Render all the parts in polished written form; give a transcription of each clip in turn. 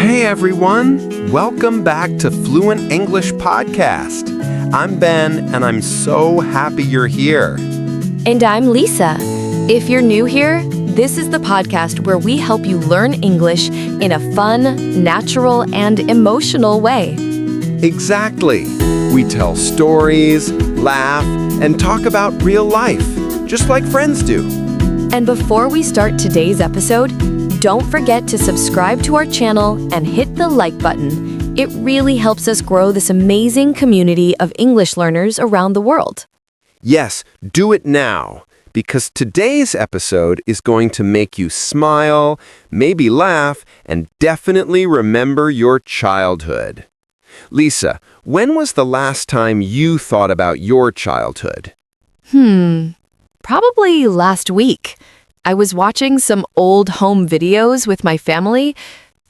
Hey everyone, welcome back to Fluent English Podcast. I'm Ben and I'm so happy you're here. And I'm Lisa. If you're new here, this is the podcast where we help you learn English in a fun, natural, and emotional way. Exactly. We tell stories, laugh, and talk about real life, just like friends do. And before we start today's episode, don't forget to subscribe to our channel and hit the like button. It really helps us grow this amazing community of English learners around the world. Yes, do it now, because today's episode is going to make you smile, maybe laugh, and definitely remember your childhood. Lisa, when was the last time you thought about your childhood? Probably last week. I was watching some old home videos with my family.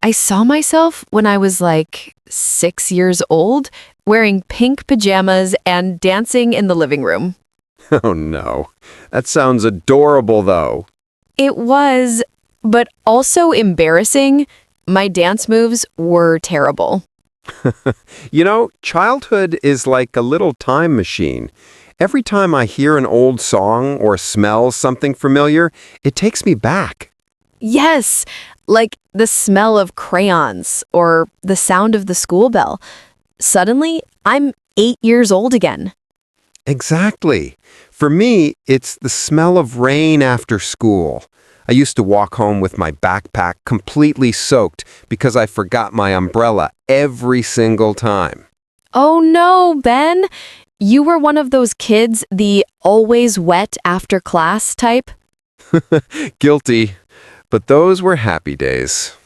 I saw myself when I was like 6 years old, wearing pink pajamas and dancing in the living room. Oh no, that sounds adorable though. It was, but also embarrassing. My dance moves were terrible. You know, childhood is like a little time machine. Every time I hear an old song or smell something familiar, it takes me back. Yes, like the smell of crayons or the sound of the school bell. Suddenly, I'm 8 years old again. Exactly. For me, it's the smell of rain after school. I used to walk home with my backpack completely soaked because I forgot my umbrella every single time. Oh no, Ben! You were one of those kids, the always wet after class type? Guilty. But those were happy days.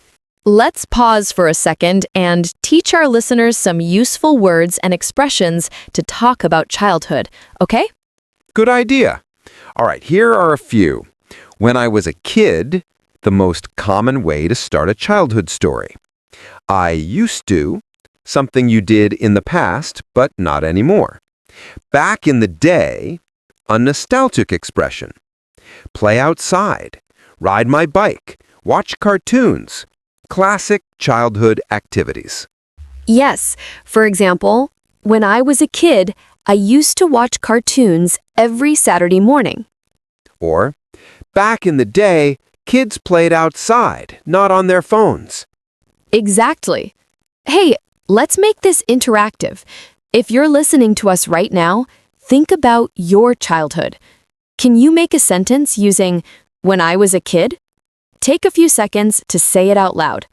Let's pause for a second and teach our listeners some useful words and expressions to talk about childhood, okay? Good idea. All right, here are a few. When I was a kid, the most common way to start a childhood story. I used to, something you did in the past, but not anymore. Back in the day, a nostalgic expression. Play outside, ride my bike, watch cartoons. Classic childhood activities. Yes, for example, when I was a kid, I used to watch cartoons every Saturday morning. Or, back in the day, kids played outside, not on their phones. Exactly. Hey, let's make this interactive. If you're listening to us right now, think about your childhood. Can you make a sentence using "when I was a kid"? Take a few seconds to say it out loud.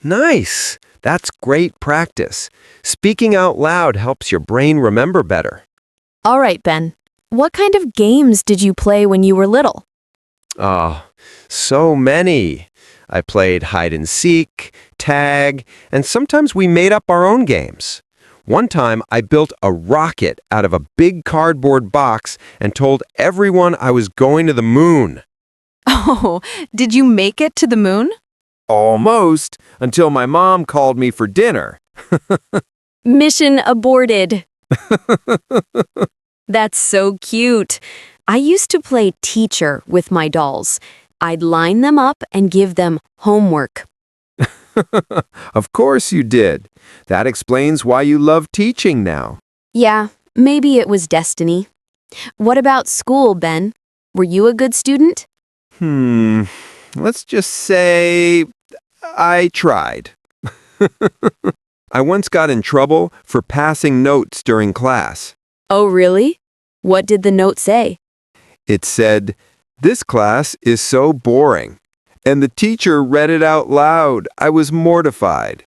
Nice! That's great practice. Speaking out loud helps your brain remember better. All right, Ben. What kind of games did you play when you were little? Oh, so many. I played hide and seek, tag, and sometimes we made up our own games. One time, I built a rocket out of a big cardboard box and told everyone I was going to the moon. Oh, did you make it to the moon? Almost, until my mom called me for dinner. Mission aborted. That's so cute. I used to play teacher with my dolls. I'd line them up and give them homework. Of course you did. That explains why you love teaching now. Yeah, maybe it was destiny. What about school, Ben? Were you a good student? Let's just say I tried. I once got in trouble for passing notes during class. Oh, really? What did the note say? It said, "This class is so boring." And the teacher read it out loud. I was mortified.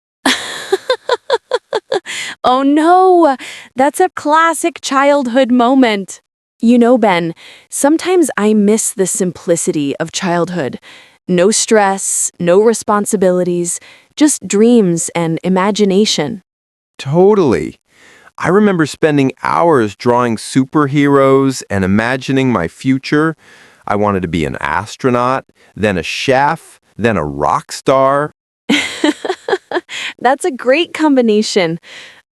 Oh no, that's a classic childhood moment. You know, Ben, sometimes I miss the simplicity of childhood. No stress, no responsibilities, just dreams and imagination. Totally. I remember spending hours drawing superheroes and imagining my future. I wanted to be an astronaut, then a chef, then a rock star. That's a great combination.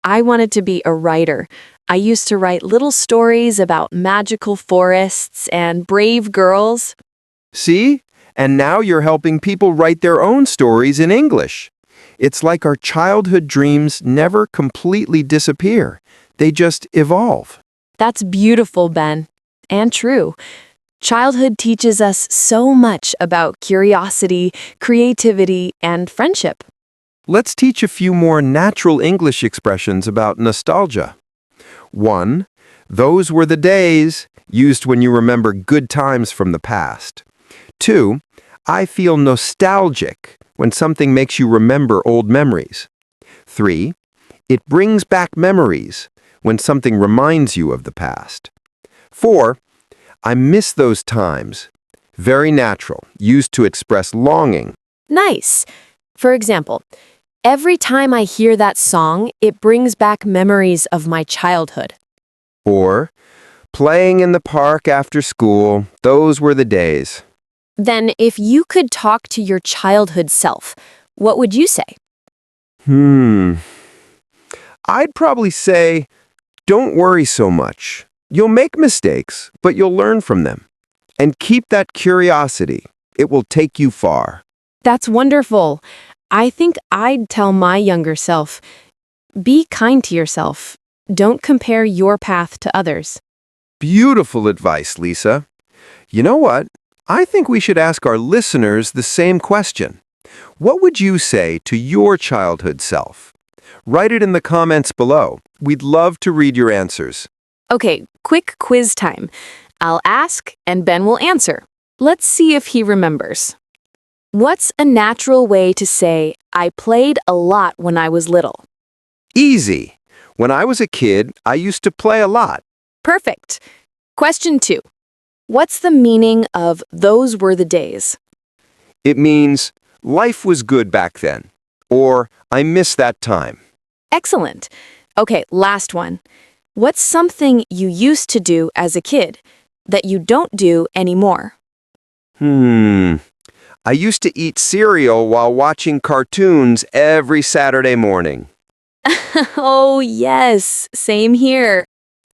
I wanted to be a writer. I used to write little stories about magical forests and brave girls. See? And now you're helping people write their own stories in English. It's like our childhood dreams never completely disappear. They just evolve. That's beautiful, Ben. And true. Childhood teaches us so much about curiosity, creativity, and friendship. Let's teach a few more natural English expressions about nostalgia. 1. Those were the days, used when you remember good times from the past. 2. I feel nostalgic, when something makes you remember old memories. 3. It brings back memories, when something reminds you of the past. 4. I miss those times. Very natural, used to express longing. Nice. For example, every time I hear that song, it brings back memories of my childhood. Or, playing in the park after school, those were the days. Then, if you could talk to your childhood self, what would you say? I'd probably say, don't worry so much. You'll make mistakes, but you'll learn from them. And keep that curiosity. It will take you far. That's wonderful. I think I'd tell my younger self, be kind to yourself. Don't compare your path to others. Beautiful advice, Lisa. You know what? I think we should ask our listeners the same question. What would you say to your childhood self? Write it in the comments below. We'd love to read your answers. Okay, quick quiz time. I'll ask and Ben will answer. Let's see if he remembers. What's a natural way to say, I played a lot when I was little? Easy. When I was a kid, I used to play a lot. Perfect. Question 2. What's the meaning of those were the days? It means life was good back then, or I miss that time. Excellent. Okay, last one. What's something you used to do as a kid that you don't do anymore? I used to eat cereal while watching cartoons every Saturday morning. Oh, yes, same here.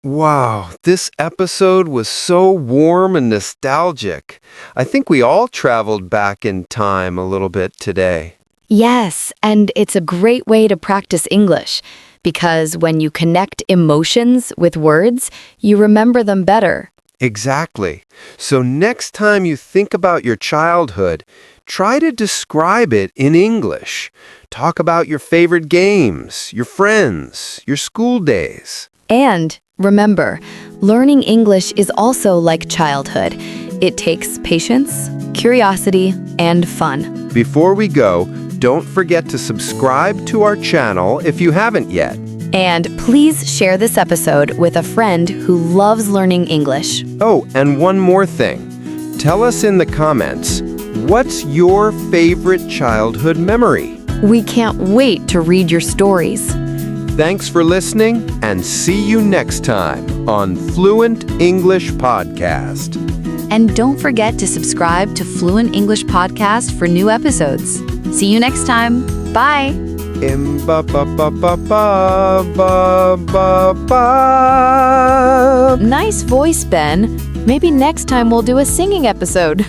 Wow, this episode was so warm and nostalgic. I think we all traveled back in time a little bit today. Yes, and it's a great way to practice English because when you connect emotions with words, you remember them better. Exactly. So next time you think about your childhood, try to describe it in English. Talk about your favorite games, your friends, your school days. And remember, learning English is also like childhood. It takes patience, curiosity, and fun. Before we go, don't forget to subscribe to our channel if you haven't yet. And please share this episode with a friend who loves learning English. Oh, and one more thing. Tell us in the comments, what's your favorite childhood memory? We can't wait to read your stories. Thanks for listening, and see you next time on Fluent English Podcast. And don't forget to subscribe to Fluent English Podcast for new episodes. See you next time. Bye. Nice voice, Ben. Maybe next time we'll do a singing episode.